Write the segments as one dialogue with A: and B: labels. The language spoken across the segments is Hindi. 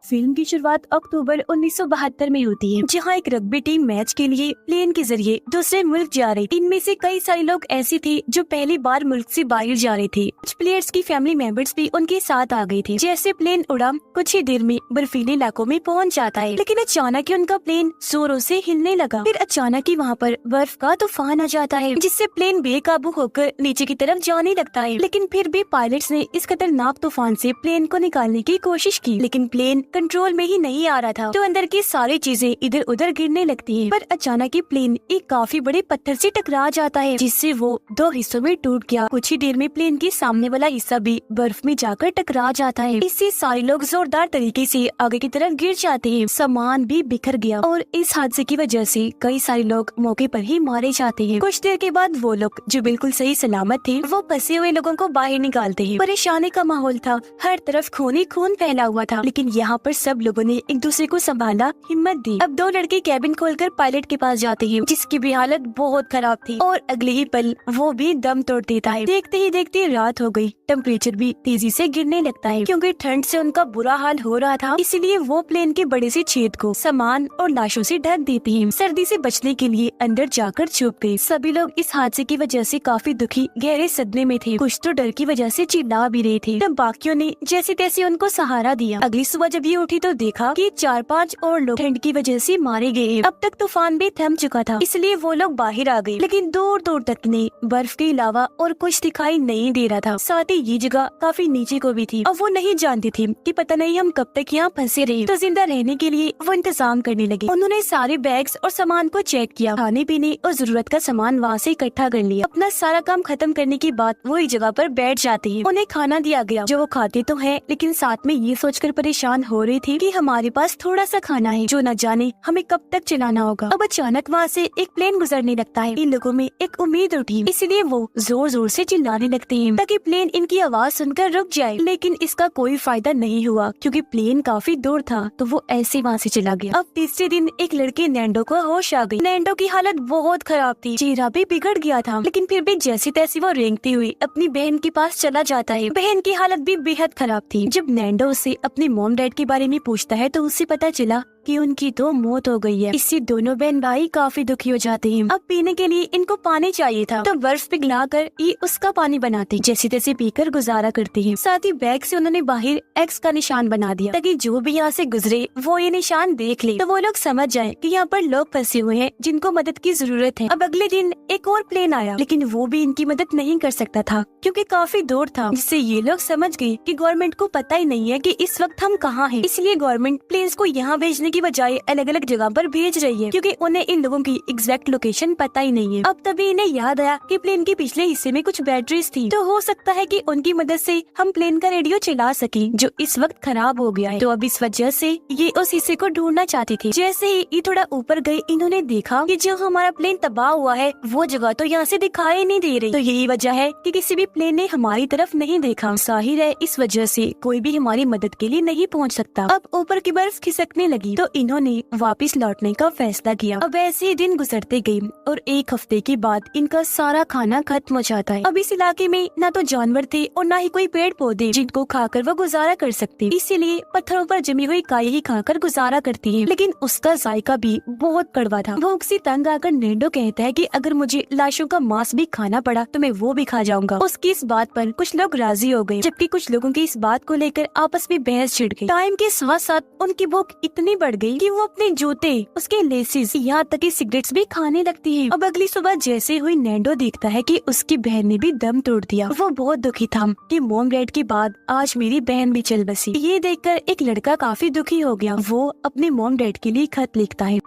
A: फिल्म की शुरुआत अक्टूबर 1972 में होती है, जहां एक रग्बी टीम मैच के लिए प्लेन के जरिए दूसरे मुल्क जा रही थी। इनमें से कई सारे लोग ऐसे थे जो पहली बार मुल्क से बाहर जा रहे थे। कुछ प्लेयर्स की फैमिली मेंबर्स भी उनके साथ आ गए थे। जैसे प्लेन उड़ा कुछ ही देर में बर्फीले इलाकों में पहुंच जाता है, लेकिन अचानक ही उनका प्लेन जोरों से हिलने लगा। फिर अचानक ही वहाँ पर बर्फ का तूफान आ जाता है, जिससे प्लेन बेकाबू होकर नीचे की तरफ जाने लगता है। लेकिन फिर भी पायलट्स ने इस खतरनाक तूफान से प्लेन को निकालने की कोशिश की, लेकिन प्लेन कंट्रोल में ही नहीं आ रहा था, तो अंदर की सारी चीजें इधर उधर गिरने लगती हैं। पर अचानक ही प्लेन एक काफी बड़े पत्थर से टकरा जाता है, जिससे वो दो हिस्सों में टूट गया। कुछ ही देर में प्लेन के सामने वाला हिस्सा भी बर्फ में जाकर टकरा जाता है। इससे सारे लोग जोरदार तरीके से आगे की तरफ गिर जाते हैं। सामान भी बिखर गया और इस हादसे की वजह से कई सारे लोग मौके पर ही मारे जाते हैं। कुछ देर के बाद वो लोग जो बिल्कुल सही सलामत थे, वो फंसे हुए लोगों को बाहर निकालते हैं। परेशानी का माहौल था, हर तरफ खून ही खून फैला हुआ था, लेकिन यहाँ पर सब लोगों ने एक दूसरे को संभाला, हिम्मत दी। अब दो लड़के कैबिन खोलकर पायलट के पास जाते हैं, जिसकी भी हालत बहुत खराब थी, और अगले ही पल वो भी दम तोड़ देता है। देखते ही देखते रात हो गई। टेम्परेचर भी तेजी से गिरने लगता है, क्योंकि ठंड से उनका बुरा हाल हो रहा था। इसलिए वो प्लेन के बड़े से छेद को सामान और लाशों से ढक देते हैं। सर्दी से बचने के लिए अंदर जाकर छुप गए। सभी लोग इस हादसे की वजह से काफी दुखी, गहरे सदमे में थे। कुछ तो डर की वजह से चिल्ला भी रहे थे। तब बाकियों ने जैसे तैसे उनको सहारा दिया। अगली सुबह जब ये उठी तो देखा कि 4-5 और लोग ठंड की वजह से मारे गए। अब तक तूफान भी थम चुका था, इसलिए वो लोग बाहर आ गए, लेकिन दूर दूर तक ने बर्फ के अलावा और कुछ दिखाई नहीं दे रहा था। साथ ही ये जगह काफी नीचे को भी थी, और वो नहीं जानती थी कि पता नहीं हम कब तक यहाँ फंसे रहे। तो जिंदा रहने के लिए वो इंतजाम करने लगे। उन्होंने सारे बैग्स और सामान को चेक किया, खाने पीने और जरूरत का सामान वहाँ से इकट्ठा कर लिया। अपना सारा काम खत्म करने के बाद वो एक जगह पर बैठ जाते हैं। उन्हें खाना दिया गया, जो वो खाते तो है, लेकिन साथ में ये सोचकर परेशान हो रही थी कि हमारे पास थोड़ा सा खाना है, जो न जाने हमें कब तक चलाना होगा। अब अचानक वहाँ से एक प्लेन गुजरने लगता है। इन लोगों में एक उम्मीद उठी, इसलिए वो जोर जोर से चिल्लाने लगते हैं ताकि प्लेन इनकी आवाज सुनकर रुक जाए। लेकिन इसका कोई फायदा नहीं हुआ, क्योंकि प्लेन काफी दूर था, तो वो ऐसे वहाँ से चला गया। अब तीसरे दिन एक लड़के नैंडो को होश आ गई। नैंडो की हालत बहुत खराब थी, चेहरा भी बिगड़ गया था, लेकिन फिर भी जैसी तैसी वो रेंगती हुई अपनी बहन के पास चला जाता है। बहन की हालत भी बेहद खराब थी। जब नैंडो उससे अपने मॉम डैड के बारे में पूछता है, तो उससे पता चला कि उनकी तो मौत हो गई है। इससे दोनों बहन भाई काफी दुखी हो जाते हैं। अब पीने के लिए इनको पानी चाहिए था, तो बर्फ पिघलाकर ये उसका पानी बनाते, जैसे तैसे पीकर गुजारा करते हैं। साथ ही बैग से उन्होंने बाहर एक्स का निशान बना दिया, ताकि जो भी यहाँ से गुजरे वो ये निशान देख ले, तो वो लोग समझ जाए कि यहाँ पर लोग फंसे हुए हैं जिनको मदद की जरूरत है। अब अगले दिन एक और प्लेन आया, लेकिन वो भी इनकी मदद नहीं कर सकता था, क्योंकि काफी दूर था, जिससे ये लोग समझ गए कि गवर्नमेंट को पता ही नहीं है कि इस वक्त हम कहाँ हैं। इसलिए गवर्नमेंट प्लेन्स को यहाँ भेजने की बजाय अलग अलग जगह पर भेज रही है, क्योंकि उन्हें इन लोगों की एग्जैक्ट लोकेशन पता ही नहीं है। अब तभी इन्हें याद आया कि प्लेन के पिछले हिस्से में कुछ बैटरीज थी, तो हो सकता है कि उनकी मदद से हम प्लेन का रेडियो चला सके, जो इस वक्त खराब हो गया है। तो अब इस वजह से ये उस हिस्से को ढूंढना चाहती थी। जैसे ही ये थोड़ा ऊपर गए, इन्होंने देखा कि जो हमारा प्लेन तबाह हुआ है, वो जगह तो यहाँ से दिखाई नहीं दे रही। तो यही वजह है कि किसी भी प्लेन ने हमारी तरफ नहीं देखा। जाहिर है इस वजह से कोई भी हमारी मदद के लिए नहीं पहुँच सकता। अब ऊपर की बर्फ खिसकने लगी, तो इन्होंने वापस लौटने का फैसला किया। अब ऐसे ही दिन गुजरते गए, और एक हफ्ते के बाद इनका सारा खाना खत्म हो जाता है। अब इस इलाके में न तो जानवर थे और न ही कोई पेड़ पौधे जिनको खाकर वो गुजारा कर सकते, इसीलिए पत्थरों पर जमी हुई काई ही खाकर गुजारा करती है। लेकिन उसका जायका भी बहुत कड़वा था। भूख से तंग आकर नैंडो कहता है कि अगर मुझे लाशों का मांस भी खाना पड़ा तो मैं वो भी खा जाऊंगा। उसकी इस बात पर कुछ लोग राजी हो गए, जबकि कुछ लोगों की इस बात को लेकर आपस में बहस छिड़ गई। टाइम के साथ साथ उनकी भूख इतनी बढ़ गई कि वो अपने जूते, उसके लेसेस, यहाँ तक कि सिगरेट्स भी खाने लगती है। अब अगली सुबह जैसे हुई, नैंडो देखता है कि उसकी बहन ने भी दम तोड़ दिया। वो बहुत दुखी था कि मॉम डैड के बाद आज मेरी बहन भी चल बसी। ये देखकर एक लड़का काफी दुखी हो गया। वो अपने मॉम डैड के लिए खत लिखता है।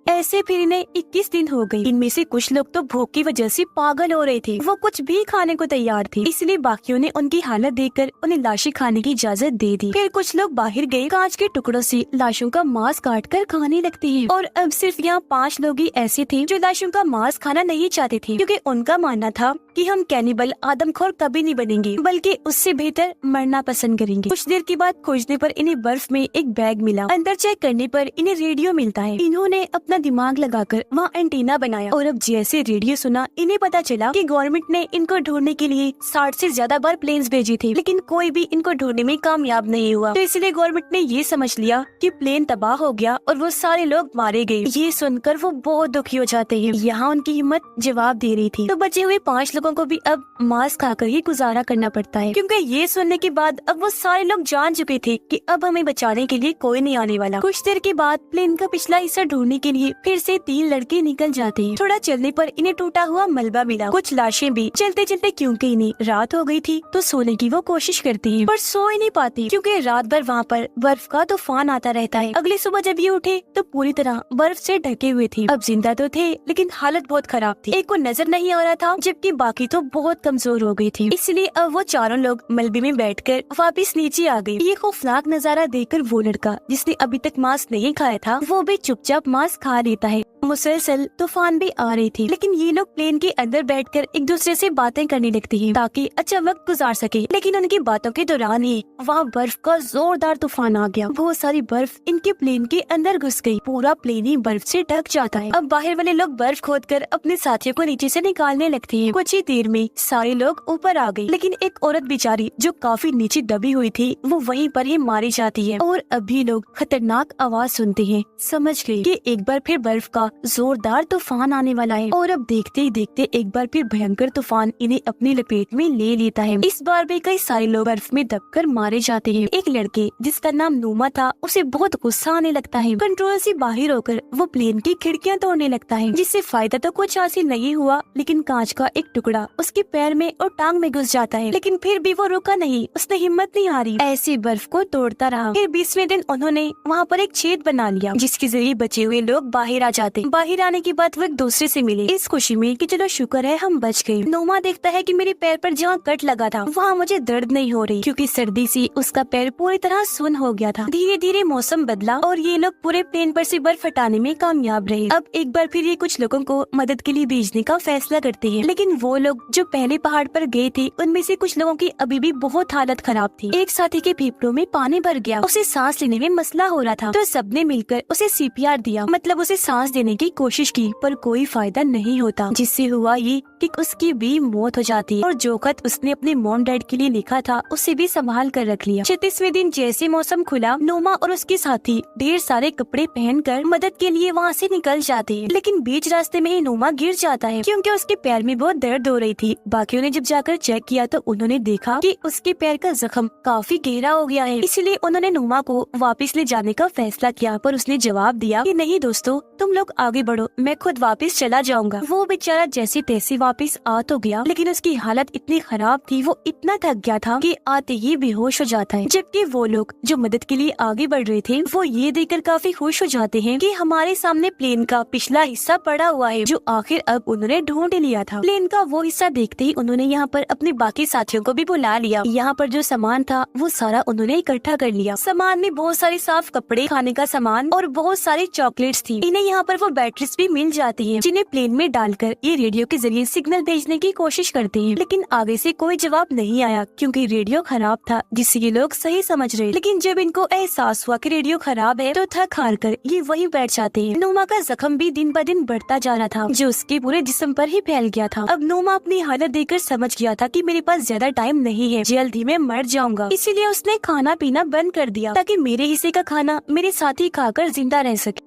A: ऐसे फिर इन्हें 21 दिन हो गए। इनमें से कुछ लोग तो भूख की वजह से पागल हो रहे थे, वो कुछ भी खाने को तैयार थे, इसलिए बाकियों ने उनकी हालत देखकर उन्हें लाशें खाने की इजाजत दे दी। फिर कुछ लोग बाहर गए, कांच के टुकड़ों से लाशों का मांस काट कर खाने लगते हैं। और अब सिर्फ यहाँ 5 लोग ही ऐसे थे जो लाशों का मांस खाना नहीं चाहते थे, क्योंकि उनका मानना था कि हम कैनिबल आदमखोर कभी नहीं बनेंगे, बल्कि उससे बेहतर मरना पसंद करेंगे। कुछ देर के बाद खोजने पर इन्हें बर्फ में एक बैग मिला। अंदर चेक करने पर इन्हें रेडियो मिलता है। इन्होंने अपना अपना दिमाग लगाकर वहाँ एंटीना बनाया और अब जैसे रेडियो सुना इन्हें पता चला कि गवर्नमेंट ने इनको ढूंढने के लिए 60 से ज्यादा बार प्लेन्स भेजी थी, लेकिन कोई भी इनको ढूंढने में कामयाब नहीं हुआ। तो इसलिए गवर्नमेंट ने ये समझ लिया कि प्लेन तबाह हो गया और वो सारे लोग मारे गए। ये सुनकर वो बहुत दुखी हो जाते हैं। यहाँ उनकी हिम्मत जवाब दे रही थी। तो बचे हुए 5 लोगों को भी अब मांस खाकर ही गुजारा करना पड़ता है, क्योंकि ये सुनने के बाद अब वो सारे लोग जान चुके थे कि अब हमें बचाने के लिए कोई नहीं आने वाला। कुछ देर के बाद प्लेन का पिछला हिस्सा ढूंढने के लिए फिर से 3 लड़के निकल जाते हैं। थोड़ा चलने पर इन्हें टूटा हुआ मलबा मिला, कुछ लाशें भी। चलते चलते क्योंकि इन्हें रात हो गई थी तो सोने की वो कोशिश करती हैं, पर सो ही नहीं पाती क्योंकि रात भर वहाँ पर बर्फ का तूफान आता रहता है। अगली सुबह जब ये उठे तो पूरी तरह बर्फ से ढके हुए थे। अब जिंदा तो थे लेकिन हालत बहुत खराब थी। एक को नजर नहीं आ रहा था जबकि बाकी तो बहुत कमजोर हो गई थी। इसलिए अब वो चारों लोग मलबे में बैठकर वापस नीचे आ गए। ये खौफनाक नजारा देखकर वो लड़का जिसने अभी तक मांस नहीं खाया था वो भी चुपचाप मांस खा लेता है। मुसलसल तूफान भी आ रही थी, लेकिन ये लोग प्लेन के अंदर बैठकर एक दूसरे से बातें करने लगते हैं ताकि अच्छा वक्त गुजार सके। लेकिन उनकी बातों के दौरान ही वहाँ बर्फ का जोरदार तूफान आ गया। बहुत सारी बर्फ इनके प्लेन के अंदर घुस गई। पूरा प्लेन ही बर्फ से ढक जाता है। अब बाहर वाले लोग बर्फ खोदकर अपने साथियों को नीचे से निकालने लगते हैं। कुछ ही देर में सारे लोग ऊपर आ गए, लेकिन एक औरत बेचारी जो काफी नीचे दबी हुई थी वो वहीं पर ही मारी जाती है। और अभी लोग खतरनाक आवाज सुनते हैं, समझ गए कि एक बार फिर बर्फ का जोरदार तूफान आने वाला है। और अब देखते ही देखते एक बार फिर भयंकर तूफान इन्हें अपनी लपेट में ले लेता है। इस बार भी कई सारे लोग बर्फ में दबकर मारे जाते हैं। एक लड़के जिसका नाम नूमा था उसे बहुत गुस्सा आने लगता है। कंट्रोल से बाहर होकर वो प्लेन की खिड़कियां तोड़ने लगता है, जिससे फायदा तो कुछ हासिल नहीं हुआ, लेकिन कांच का एक टुकड़ा उसके पैर में और टांग में घुस जाता है। लेकिन फिर भी वो रुका नहीं, उसने हिम्मत नहीं हारी, ऐसे बर्फ को तोड़ता रहा। फिर 20वें दिन उन्होंने वहाँ पर एक छेद बना लिया जिसके जरिए बचे हुए लोग बाहर आ जाते। बाहर आने के बाद वो एक दूसरे से मिले इस खुशी में कि चलो शुक्र है हम बच गए। नोमा देखता है कि मेरे पैर पर जहाँ कट लगा था वहाँ मुझे दर्द नहीं हो रही, क्योंकि सर्दी से उसका पैर पूरी तरह सुन्न हो गया था। धीरे धीरे मौसम बदला और ये लोग पूरे प्लेन पर से बर्फ हटाने में कामयाब रहे। अब एक बार फिर ये कुछ लोगों को मदद के लिए भेजने का फैसला करते हैं, लेकिन वो लोग जो पहले पहाड़ पर गए थे उनमें से कुछ लोगों की अभी भी बहुत हालत खराब थी। एक साथी के फेफड़ों में पानी भर गया, उसे सांस लेने में मसला हो रहा था, तो सबने मिलकर उसे CPR दिया, मतलब उसे सांस देने की कोशिश की, पर कोई फायदा नहीं होता, जिससे हुआ ये कि उसकी भी मौत हो जाती है। और जो खत उसने अपने मॉम डैड के लिए लिखा था उसे भी संभाल कर रख लिया। 36वें दिन जैसे मौसम खुला, नोमा और उसके साथी ढेर सारे कपड़े पहनकर मदद के लिए वहाँ से निकल जाते हैं, लेकिन बीच रास्ते में ही नोमा गिर जाता है क्योंकि उसके पैर में बहुत दर्द हो रही थी। बाकियों ने जब जाकर चेक किया तो उन्होंने देखा कि उसके पैर का जख्म काफी गहरा हो गया है, इसलिए उन्होंने नोमा को वापस ले जाने का फैसला किया, पर उसने जवाब दिया कि नहीं दोस्तों, तुम लोग आगे बढ़ो, मैं खुद वापस चला जाऊंगा। वो बेचारा जैसे तैसे वापस आ तो गया, लेकिन उसकी हालत इतनी खराब थी, वो इतना थक गया था कि आते ही बेहोश हो जाता है। जबकि वो लोग जो मदद के लिए आगे बढ़ रहे थे वो ये देखकर काफी खुश हो जाते हैं कि हमारे सामने प्लेन का पिछला हिस्सा पड़ा हुआ है जो आखिर अब उन्होंने ढूंढ लिया था। प्लेन का वो हिस्सा देखते ही उन्होंने यहाँ पर अपने बाकी साथियों को भी बुला लिया। यहाँ पर जो सामान था वो सारा उन्होंने इकट्ठा कर लिया। सामान में बहुत सारे साफ कपड़े, खाने का सामान और बहुत सारी चॉकलेट्स थी। इन्हें यहाँ पर वो बैटरीज भी मिल जाती है जिन्हें प्लेन में डालकर ये रेडियो के जरिए सिग्नल भेजने की कोशिश करते हैं, लेकिन आगे से कोई जवाब नहीं आया क्योंकि रेडियो खराब था, जिससे ये लोग सही समझ रहे। लेकिन जब इनको एहसास हुआ कि रेडियो खराब है तो थक हार कर ये वहीं बैठ जाते हैं। नोमा का जख्म भी दिन ब दिन बढ़ता जा रहा था जो उसके पूरे जिस्म पर ही फैल गया था। अब नोमा अपनी हालत देखकर समझ गया था कि मेरे पास ज्यादा टाइम नहीं है, जल्द ही मैं मर जाऊंगा, इसीलिए उसने खाना पीना बंद कर दिया ताकि मेरे हिस्से का खाना मेरे साथी खाकर जिंदा रह सके।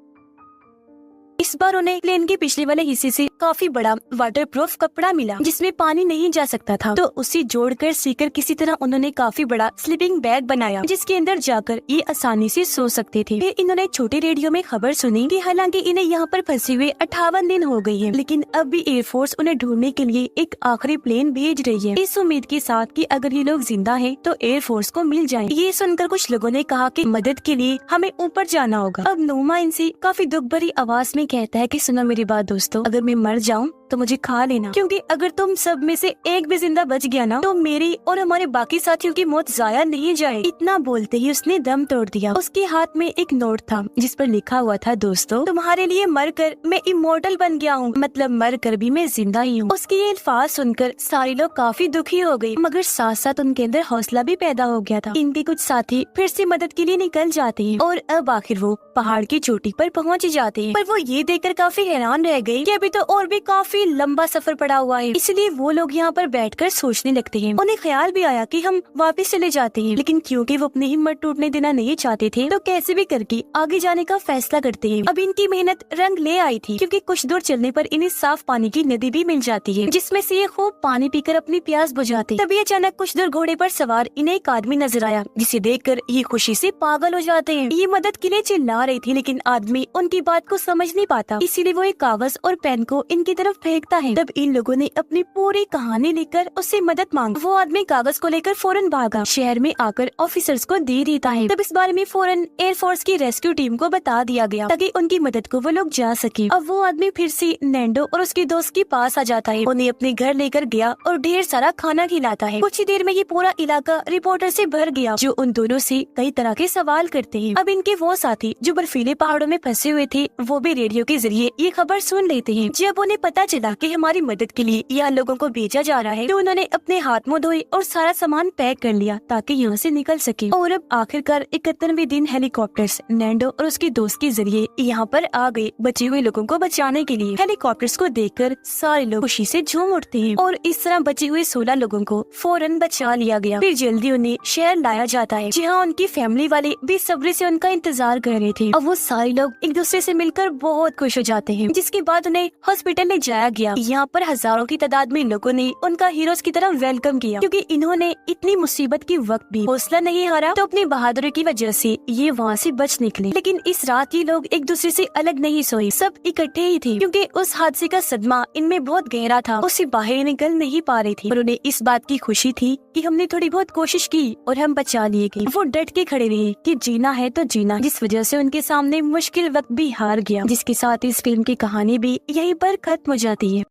A: इस बार उन्हें प्लेन के पिछले वाले हिस्से से काफी बड़ा वाटरप्रूफ कपड़ा मिला जिसमें पानी नहीं जा सकता था, तो उसे जोड़कर सीकर किसी तरह उन्होंने काफी बड़ा स्लीपिंग बैग बनाया जिसके अंदर जाकर ये आसानी से सो सकते थे। फिर इन्होंने छोटे रेडियो में खबर सुनी कि हालांकि इन्हें यहाँ पर फंसे हुए 58 दिन हो गई है, लेकिन अब भी एयरफोर्स उन्हें ढूंढने के लिए एक आखिरी प्लेन भेज रही है, इस उम्मीद के साथ कि अगर ये लोग जिंदा हैं तो एयरफोर्स को मिल जाए। ये सुनकर कुछ लोगों ने कहा कि मदद के लिए हमें ऊपर जाना होगा। अब नोमा इनसे काफी दुख भरी आवाज में कहता है कि सुनो मेरी बात दोस्तों, अगर मैं मर जाऊं तो मुझे खा लेना, क्योंकि अगर तुम सब में से एक भी जिंदा बच गया ना तो मेरी और हमारे बाकी साथियों की मौत जाया नहीं जाए। इतना बोलते ही उसने दम तोड़ दिया। उसके हाथ में एक नोट था जिस पर लिखा हुआ था, दोस्तों तुम्हारे लिए मरकर मैं इमोर्टल बन गया हूँ, मतलब मर कर भी मैं जिंदा ही हूँ। उसके ये अल्फाज सुनकर सारे लोग काफी दुखी हो गए, मगर साथ साथ उनके अंदर हौसला भी पैदा हो गया था। इनके कुछ साथी फिर से मदद के लिए निकल जाते हैं और अब आखिर वो पहाड़ की चोटी पर पहुंच जाते हैं। पर वो ये देखकर काफी हैरान रह गए कि अभी तो और भी काफी लंबा सफर पड़ा हुआ है, इसलिए वो लोग यहाँ पर बैठकर सोचने लगते हैं। उन्हें ख्याल भी आया कि हम वापस चले जाते हैं, लेकिन क्योंकि वो अपनी हिम्मत टूटने देना नहीं चाहते थे तो कैसे भी करके आगे जाने का फैसला करते हैं। अब इनकी मेहनत रंग ले आई थी, क्योंकि कुछ दूर चलने पर इन्हें साफ पानी की नदी भी मिल जाती है, जिसमें से ये खूब पानी पीकर अपनी प्यास बुझाते। तभी अचानक कुछ दूर घोड़े पर सवार इन्हें एक आदमी नजर आया, जिसे देखकर ये खुशी से पागल हो जाते हैं। ये मदद के लिए चिल्ला रही थी, लेकिन आदमी उनकी बात को समझ नहीं पाता, इसीलिए वो एक कागज और पेन को इनकी तरफ फेंकता है। तब इन लोगों ने अपनी पूरी कहानी लेकर उससे मदद मांगी। वो आदमी कागज को लेकर फौरन भागा, शहर में आकर ऑफिसर्स को दे देता है। तब इस बारे में फौरन एयरफोर्स की रेस्क्यू टीम को बता दिया गया ताकि उनकी मदद को वो लोग जा सके। अब वो आदमी फिर से नैंडो और उसके दोस्त के पास आ जाता है, उन्हें अपने घर लेकर गया और ढेर सारा खाना खिलाता है। कुछ ही देर में ये पूरा इलाका रिपोर्टर से भर गया, जो उन दोनों से कई तरह के सवाल करते हैं। अब इनके वो साथी जो बर्फीले पहाड़ों में फंसे हुए थे, वो भी रेडियो के जरिए ये खबर सुन लेते हैं। जब उन्हें पता चला कि हमारी मदद के लिए यहाँ लोगों को भेजा जा रहा है, तो उन्होंने अपने हाथ मुंह धोए और सारा सामान पैक कर लिया ताकि यहाँ से निकल सके। और अब आखिरकार 71वें दिन हेलीकॉप्टर्स नैंडो और उसके दोस्त के जरिए यहाँ पर आ गए बचे हुए लोगों को बचाने के लिए। हेलीकॉप्टर्स को देखकर सारे लोग खुशी से झूम उठते हैं और इस तरह बचे हुए 16 लोगों को फौरन बचा लिया गया। फिर जल्दी उन्हें शहर लाया जाता है, जहाँ उनकी फैमिली वाले बेसब्री से उनका इंतजार कर रहे थे। अब वो सारे लोग एक दूसरे से मिलकर बहुत खुश हो जाते हैं, जिसके बाद उन्हें हॉस्पिटल ले जाया गया। यहाँ पर हजारों की तादाद में लोगों ने उनका हीरोज की तरह वेलकम किया, क्योंकि इन्होंने इतनी मुसीबत के वक्त भी हौसला नहीं हारा, तो अपनी बहादुरी की वजह से ये वहाँ से बच निकले। लेकिन इस रात ये लोग एक दूसरे से अलग नहीं सोए, सब इकट्ठे ही थे, क्योंकि उस हादसे का सदमा इनमें बहुत गहरा था, उससे बाहर निकल नहीं पा रही थी। और उन्हें इस बात की खुशी थी कि हमने थोड़ी बहुत कोशिश की और हम बचा लिए गए। वो डट के खड़े रहे कि जीना है तो जीना, जिस वजह से उनके सामने मुश्किल वक्त भी हार गया। जिसके साथ इस फिल्म की कहानी भी यहीं पर खत्म हो जाती है।